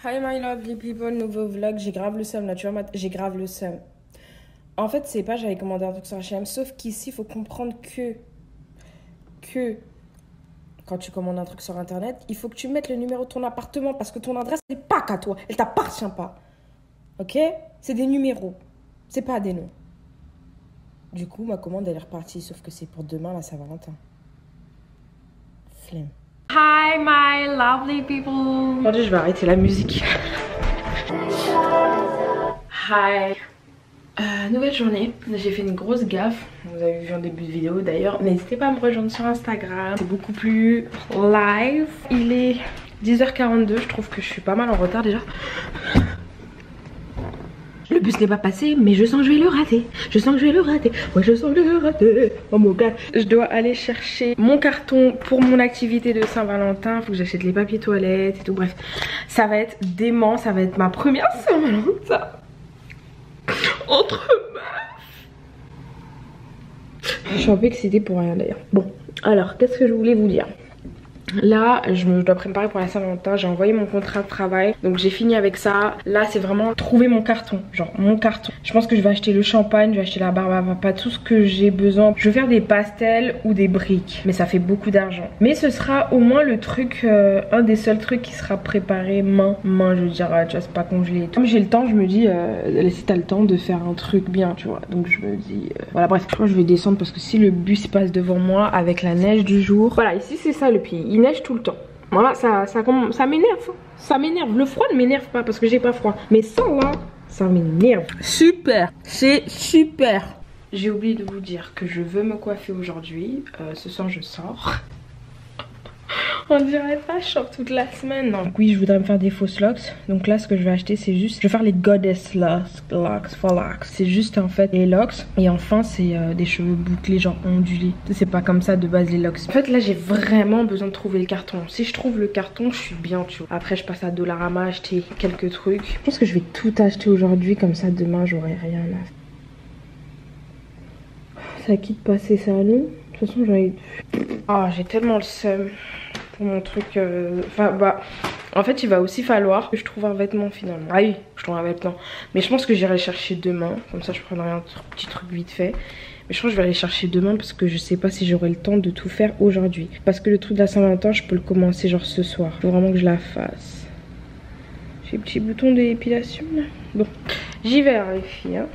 Hi my lovely people, nouveau vlog, j'ai grave le seum là, tu vois, j'ai grave le seum. En fait, c'est pas j'avais commandé un truc sur H&M, sauf qu'ici, il faut comprendre que quand tu commandes un truc sur internet, il faut que tu mettes le numéro de ton appartement parce que ton adresse n'est pas qu'à toi, elle t'appartient pas. Ok? C'est des numéros, c'est pas des noms. Du coup, ma commande elle est repartie, sauf que c'est pour demain, la Saint-Valentin. Flemme. Hi my lovely people. Aujourd'hui, je vais arrêter la musique. Hi. Nouvelle journée, j'ai fait une grosse gaffe. Vous avez vu en début de vidéo d'ailleurs. N'hésitez pas à me rejoindre sur Instagram. C'est beaucoup plus live. Il est 10h42. Je trouve que je suis pas mal en retard déjà. Le bus n'est pas passé, mais je sens que je vais le rater. Je sens que je vais le rater. Ouais, je sens que je vais le rater. Oh mon gars. Je dois aller chercher mon carton pour mon activité de Saint-Valentin. Faut que j'achète les papiers toilettes et tout. Bref, ça va être dément. Ça va être ma première Saint-Valentin entre meufs. Je suis un peu excitée pour rien d'ailleurs. Bon, alors qu'est-ce que je voulais vous dire? Là, je dois préparer pour la Saint-Valentin. J'ai envoyé mon contrat de travail. Donc j'ai fini avec ça. Là, c'est vraiment trouver mon carton. Genre mon carton. Je pense que je vais acheter le champagne, je vais acheter la barbe à papa, tout ce que j'ai besoin. Je vais faire des pastels ou des briques. Mais ça fait beaucoup d'argent. Mais ce sera au moins le truc, un des seuls trucs qui sera préparé main. Je veux dire, tu vois, c'est pas congelé. Comme j'ai le temps, je me dis, si t'as le temps de faire un truc bien, tu vois. Donc je me dis, voilà, bref. Je crois que je vais descendre parce que si le bus passe devant moi avec la neige du jour. Voilà, ici c'est ça le pays. Il neige tout le temps. Voilà, ça m'énerve. Ça m'énerve. Le froid ne m'énerve pas parce que j'ai pas froid. Mais ça là, ça m'énerve. Super. C'est super. J'ai oublié de vous dire que je veux me coiffer aujourd'hui. Ce soir, je sors. On dirait pas, je sors toute la semaine. Non. Donc oui, je voudrais me faire des fausses locks. Donc là, ce que je vais acheter, c'est juste... Je vais faire les goddess locks. C'est juste en fait les locks. Et enfin, c'est des cheveux bouclés, genre ondulés. C'est pas comme ça de base les locks. En fait, là, j'ai vraiment besoin de trouver le carton. Si je trouve le carton, je suis bien, tu vois. Après, je passe à Dollarama acheter quelques trucs. Je pense que je vais tout acheter aujourd'hui. Comme ça, demain, j'aurai rien à faire. Ça quitte passer ça à nous. De toute façon, j'aurais... Oh, j'ai tellement le seum pour mon truc. En fait, il va aussi falloir que je trouve un vêtement finalement. Ah oui, je trouve un vêtement. Mais je pense que j'irai le chercher demain. Comme ça, je prendrai un petit truc vite fait. Mais je pense que je vais aller chercher demain parce que je sais pas si j'aurai le temps de tout faire aujourd'hui. Parce que le truc de la Saint-Valentin, je peux le commencer genre ce soir. Il faut vraiment que je la fasse. J'ai le petit bouton d'épilation là. Bon, j'y vais les filles. Hein.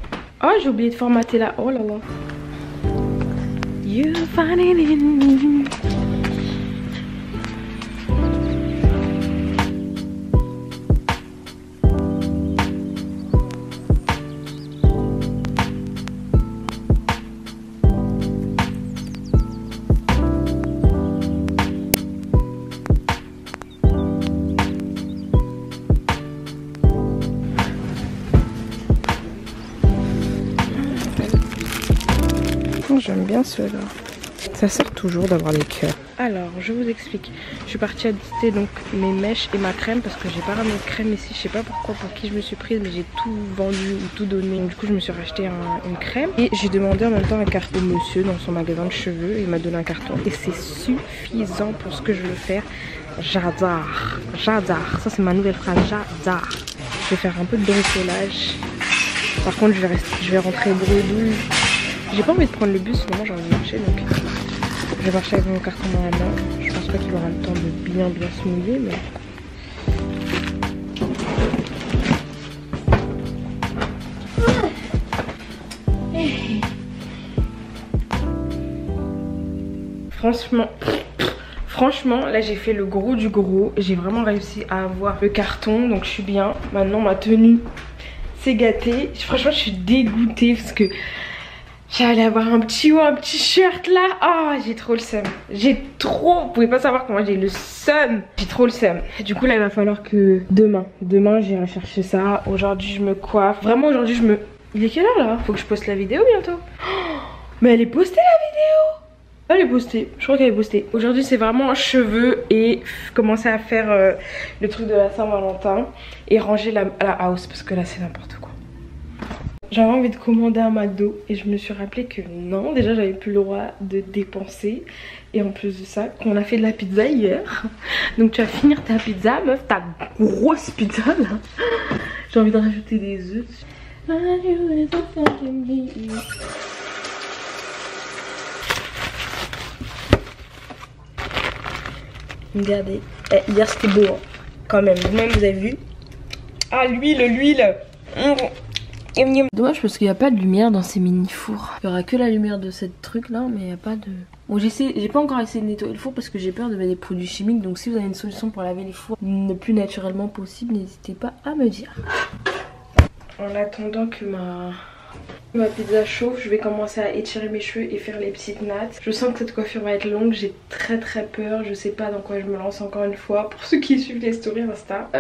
Oh, j'ai oublié de formater là. Oh là là. You find it in me. J'aime bien ceux-là. Ça sert toujours d'avoir les cœurs. Alors, je vous explique. Je suis partie acheter donc mes mèches et ma crème parce que j'ai pas ramené de crème ici. Je sais pas pourquoi, pour qui je me suis prise, mais j'ai tout vendu ou tout donné. Donc, du coup, je me suis racheté une crème. Et j'ai demandé en même temps un carton au monsieur dans son magasin de cheveux. Il m'a donné un carton. Et c'est suffisant pour ce que je veux faire. J'adore. J'adore. Ça, c'est ma nouvelle phrase. J'adore. Je vais faire un peu de bricolage. Par contre, je vais rentrer bredouille. J'ai pas envie de prendre le bus, finalement j'ai envie de marcher, donc je vais marcher avec mon carton dans la main. Je pense pas qu'il aura le temps de bien se mouiller, mais... Franchement, là j'ai fait le gros du gros. J'ai vraiment réussi à avoir le carton, donc je suis bien. Maintenant ma tenue s'est gâtée. Franchement je suis dégoûtée parce que... J'allais avoir un petit haut, un petit shirt là. Oh, j'ai trop le seum. Vous pouvez pas savoir comment j'ai le seum. J'ai trop le seum. Du coup là il va falloir que demain j'irai chercher ça. Aujourd'hui je me coiffe. Vraiment aujourd'hui Il est quelle heure là? Faut que je poste la vidéo bientôt. Oh, mais elle est postée la vidéo. Elle est postée, je crois qu'elle est postée. Aujourd'hui c'est vraiment cheveux et commencer à faire le truc de la Saint-Valentin. Et ranger la house parce que là c'est n'importe quoi. J'avais envie de commander un McDo et je me suis rappelé que non, déjà j'avais plus le droit de dépenser. Et en plus de ça, qu'on a fait de la pizza hier. Donc tu vas finir ta pizza, meuf, ta grosse pizza là. J'ai envie de rajouter des œufs. Regardez, hier c'était beau hein. Quand même, vous-même vous avez vu. Ah l'huile. Dommage parce qu'il n'y a pas de lumière dans ces mini fours. Il n'y aura que la lumière de cette truc là, mais il n'y a pas de... Bon j'ai pas encore essayé de nettoyer le four parce que j'ai peur de mettre des produits chimiques. Donc si vous avez une solution pour laver les fours le plus naturellement possible, n'hésitez pas à me dire. En attendant que ma pizza chauffe, je vais commencer à étirer mes cheveux et faire les petites nattes. Je sens que cette coiffure va être longue, j'ai très peur, je sais pas dans quoi je me lance encore une fois. Pour ceux qui suivent les stories Insta,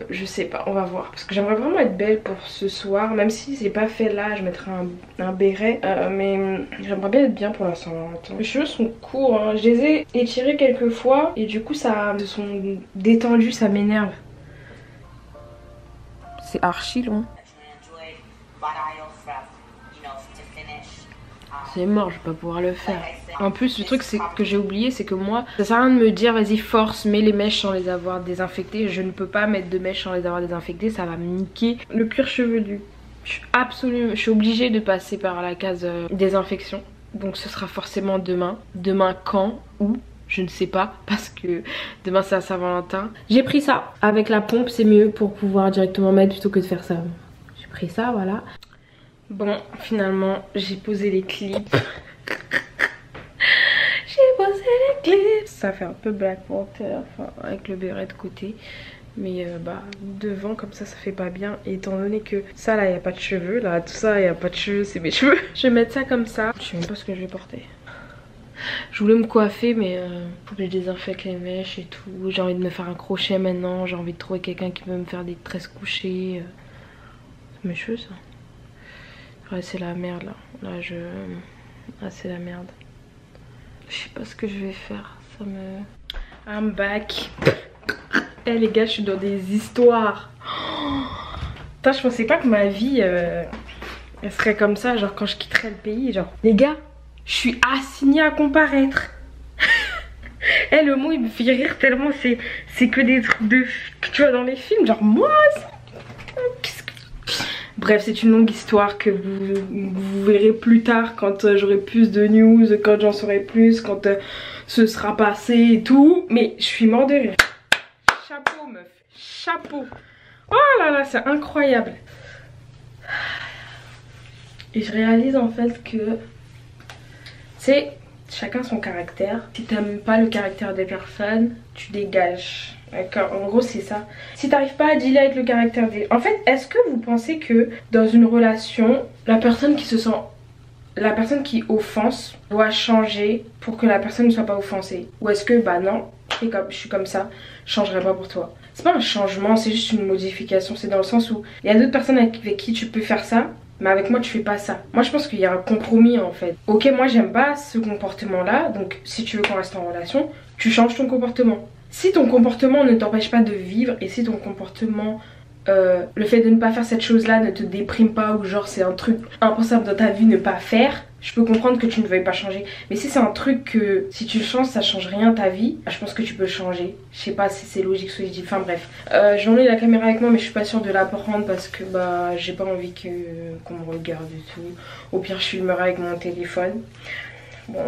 je sais pas, on va voir. Parce que j'aimerais vraiment être belle pour ce soir, même si c'est pas fait là, je mettrai un béret. Mais j'aimerais bien être bien pour la Saint-Valentin. Mes cheveux sont courts, hein. Je les ai étirés quelques fois et du coup ça se sont détendus, ça m'énerve. C'est archi long. C'est mort, je vais pas pouvoir le faire. En plus le truc c'est que j'ai oublié, c'est que moi ça sert à rien de me dire vas-y force mets les mèches sans les avoir désinfectées. Je ne peux pas mettre de mèches sans les avoir désinfectées, ça va me niquer le cuir chevelu. Je suis obligée de passer par la case désinfection. Donc ce sera forcément demain. Demain quand? Où? Je ne sais pas parce que demain c'est à Saint-Valentin. J'ai pris ça avec la pompe, c'est mieux pour pouvoir directement mettre plutôt que de faire ça. J'ai pris ça, voilà. Bon, finalement, j'ai posé les clips. J'ai posé les clips. Ça fait un peu Black Panther, enfin, avec le béret de côté. Mais devant, comme ça fait pas bien. Et étant donné que ça, là, il n'y a pas de cheveux. Là, tout ça, il n'y a pas de cheveux, c'est mes cheveux. Je vais mettre ça comme ça. Je sais même pas ce que je vais porter. Je voulais me coiffer, mais faut que je désinfecte les mèches et tout. J'ai envie de me faire un crochet maintenant. J'ai envie de trouver quelqu'un qui veut me faire des tresses couchées. C'est mes cheveux, ça. Ouais, c'est la merde là. Ah, c'est la merde. Je sais pas ce que je vais faire. Ça me... I'm back. Eh les gars, je suis dans des histoires. Putain, je pensais pas que ma vie elle serait comme ça. Genre quand je quitterais le pays. Genre, les gars, je suis assignée à comparaître. Eh, le mot il me fait rire tellement c'est que des trucs que tu vois dans les films. Genre, moi, bref, c'est une longue histoire que vous verrez plus tard quand j'aurai plus de news, quand j'en saurai plus, quand ce sera passé et tout. Mais je suis mort de rire. Chapeau meuf, chapeau. Oh là là, c'est incroyable. Et je réalise en fait que c'est chacun son caractère. Si t'aimes pas le caractère des personnes, tu dégages. D'accord, en gros c'est ça. Si t'arrives pas à dealer avec le caractère des... En fait, est-ce que vous pensez que dans une relation, la personne qui offense doit changer pour que la personne ne soit pas offensée? Ou est-ce que bah non, je suis comme ça, je changerai pas pour toi? C'est pas un changement, c'est juste une modification. C'est dans le sens où il y a d'autres personnes avec qui tu peux faire ça, mais avec moi tu fais pas ça. Moi je pense qu'il y a un compromis en fait. Ok, moi j'aime pas ce comportement là, donc si tu veux qu'on reste en relation, tu changes ton comportement. Si ton comportement ne t'empêche pas de vivre, et si ton comportement, le fait de ne pas faire cette chose là ne te déprime pas, ou genre c'est un truc impensable dans ta vie ne pas faire, je peux comprendre que tu ne veuilles pas changer. Mais si c'est un truc que si tu changes ça change rien ta vie, je pense que tu peux changer. Je sais pas si c'est logique ce que je dis, enfin bref. J'en ai la caméra avec moi mais je suis pas sûre de la prendre parce que bah j'ai pas envie qu'on me regarde et tout. Au pire je filmerai avec mon téléphone. Bon,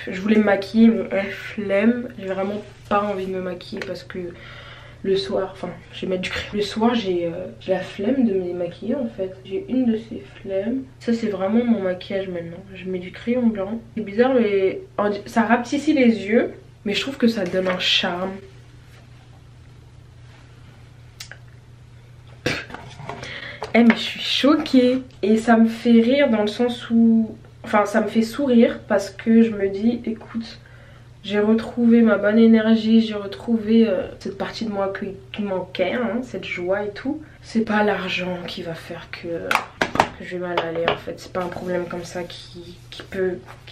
je voulais me maquiller mais flemme, j'ai vraiment pas envie de me maquiller parce que le soir, enfin je vais mettre du crayon. Le soir j'ai la flemme de me démaquiller en fait. J'ai une de ces flemmes. Ça c'est vraiment mon maquillage maintenant. Je mets du crayon blanc. C'est bizarre mais ça rapetissit les yeux. Mais je trouve que ça donne un charme. Eh mais je suis choquée. Et ça me fait rire dans le sens où... Enfin ça me fait sourire parce que je me dis écoute, j'ai retrouvé ma bonne énergie, j'ai retrouvé cette partie de moi qui manquait, hein, cette joie et tout. C'est pas l'argent qui va faire que je vais mal aller en fait. C'est pas un problème comme ça qui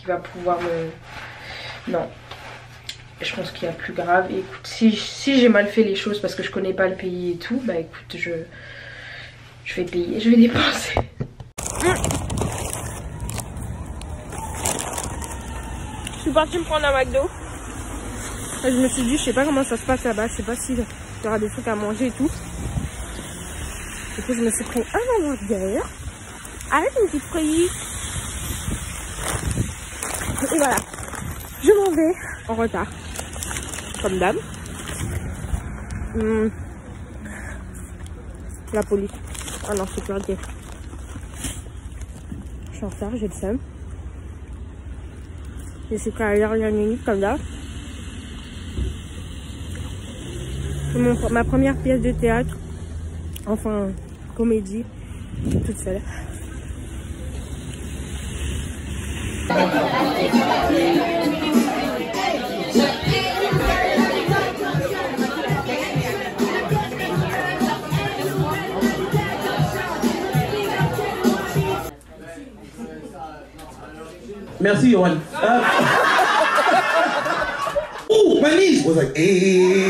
va pouvoir me... Non. Je pense qu'il y a plus grave. Et écoute, si j'ai mal fait les choses parce que je connais pas le pays et tout, bah écoute, je vais payer, je vais dépenser. Je suis partie me prendre un McDo. Et je me suis dit, je sais pas comment ça se passe là-bas. Je sais pas s'il y aura des trucs à manger et tout. Du coup, je me suis pris un hamburger avec une petite frite. Et voilà. Je m'en vais en retard. Comme d'hab. La police. Ah non, c'est plus ok. Je suis en retard, j'ai le seum. Je suis prêt à la dernière minute comme d'hab. C'est ma première pièce de théâtre. Enfin, comédie. Toute seule. Merci, Yohan. Ooh, my niece was like, hey.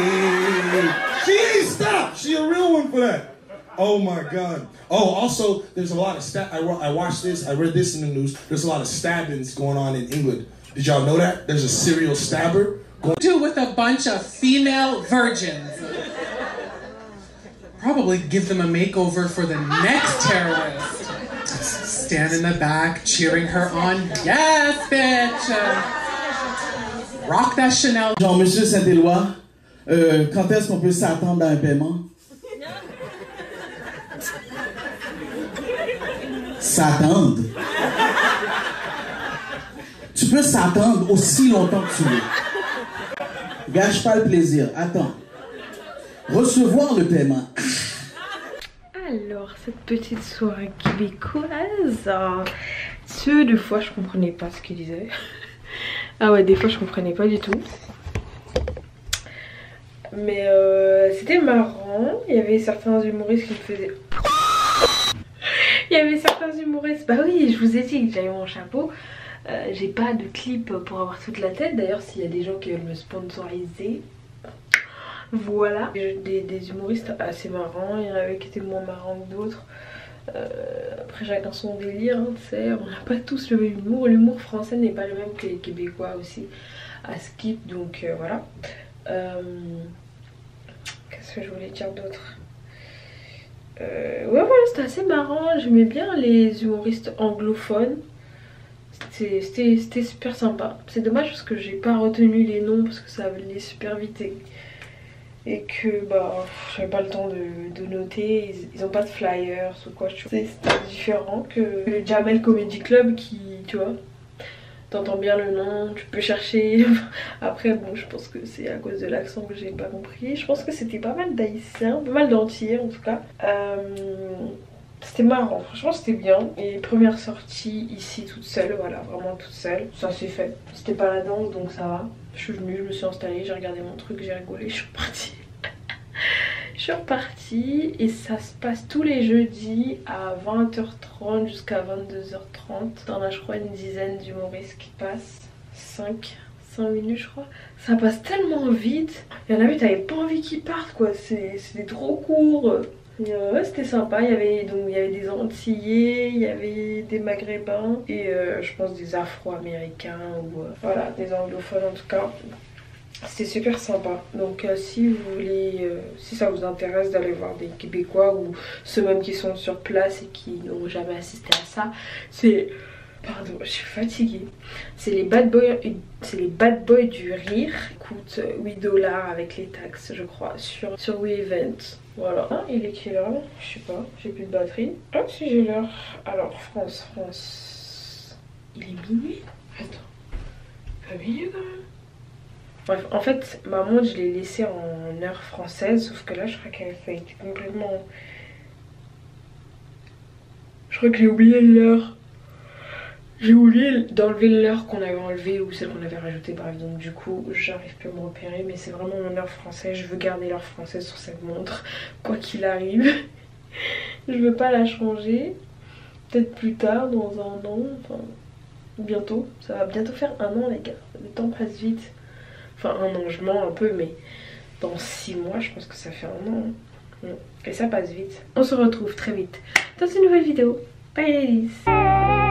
She ain't stopped. She a real one for that. Oh my God. Oh, also, there's a lot of I watched this. I read this in the news. There's a lot of stabbings going on in England. Did y'all know that? There's a serial stabber going. Do with a bunch of female virgins. Probably give them a makeover for the next terrorist. Stand in the back, cheering her on. Yes, bitch! Rock that Chanel. Jean-Monsieur Saint-Éloi, quand est-ce qu'on peut s'attendre à un paiement? S'attendre? Tu peux s'attendre aussi longtemps que tu veux. Gâche pas le plaisir. Attends. Recevoir le paiement. Alors, cette petite soirée québécoise, deux fois je comprenais pas ce qu'il disait. Ah ouais, des fois je comprenais pas du tout. Mais c'était marrant. Il y avait certains humoristes qui me faisaient... Il y avait certains humoristes... Bah oui, je vous ai dit que j'avais mon chapeau. J'ai pas de clip pour avoir toute la tête. D'ailleurs, s'il y a des gens qui veulent me sponsoriser... Voilà, des humoristes assez marrants, il y en avait qui étaient moins marrants que d'autres. Après chacun son délire, hein, tu sais, on n'a pas tous le même humour. L'humour français n'est pas le même que les québécois aussi, à skip, donc voilà. Qu'est-ce que je voulais dire d'autre? Ouais voilà, c'était assez marrant, j'aimais bien les humoristes anglophones. C'était super sympa. C'est dommage parce que j'ai pas retenu les noms parce que ça allait super vite et que bah j'avais pas le temps de noter. Ils ont pas de flyers ou quoi. C'est différent que le Jamel Comedy Club qui, tu vois, t'entends bien le nom, tu peux chercher. Après bon, je pense que c'est à cause de l'accent que j'ai pas compris. Je pense que c'était pas mal d'haïtiens, pas mal d'entiers en tout cas. C'était marrant, franchement c'était bien. Et première sortie ici toute seule, voilà, vraiment toute seule. Ça s'est fait, c'était pas la danse donc ça va. Je suis venue, je me suis installée, j'ai regardé mon truc, j'ai rigolé, je suis repartie. Je suis repartie et ça se passe tous les jeudis à 20h30 jusqu'à 22h30. T'en as je crois une dizaine d'humoristes qui passent, 5 minutes je crois. Ça passe tellement vite. Il y en a, t'avais pas envie qu'ils partent quoi, c'était trop court. Ouais, c'était sympa, il y avait des Antillais, il y avait des Maghrébins et je pense des Afro-Américains ou voilà, des anglophones en tout cas. C'était super sympa. Donc si vous voulez, si ça vous intéresse d'aller voir des Québécois ou ceux même qui sont sur place et qui n'ont jamais assisté à ça, c'est... Pardon, je suis fatiguée. C'est les bad boys du rire. Coûte 8$ avec les taxes, je crois, sur WeEvent. Voilà. Ah, il est quelle heure? Je sais pas, j'ai plus de batterie. Ah, si j'ai l'heure. Alors, France. Il est minuit? Attends. Pas minuit quand même. Bref, en fait, ma montre, je l'ai laissée en heure française, sauf que là, je crois qu'elle fait complètement... Je crois que j'ai oublié l'heure. J'ai oublié d'enlever l'heure qu'on avait enlevée ou celle qu'on avait rajoutée, bref, donc du coup j'arrive plus à me repérer, mais c'est vraiment mon heure française. Je veux garder l'heure française sur cette montre, quoi qu'il arrive. Je veux pas la changer, peut-être plus tard, dans un an, enfin bientôt. Ça va bientôt faire un an les gars, le temps passe vite. Enfin un an, je mens un peu, mais dans 6 mois je pense que ça fait un an. Et ça passe vite. On se retrouve très vite dans une nouvelle vidéo. Bye ladies.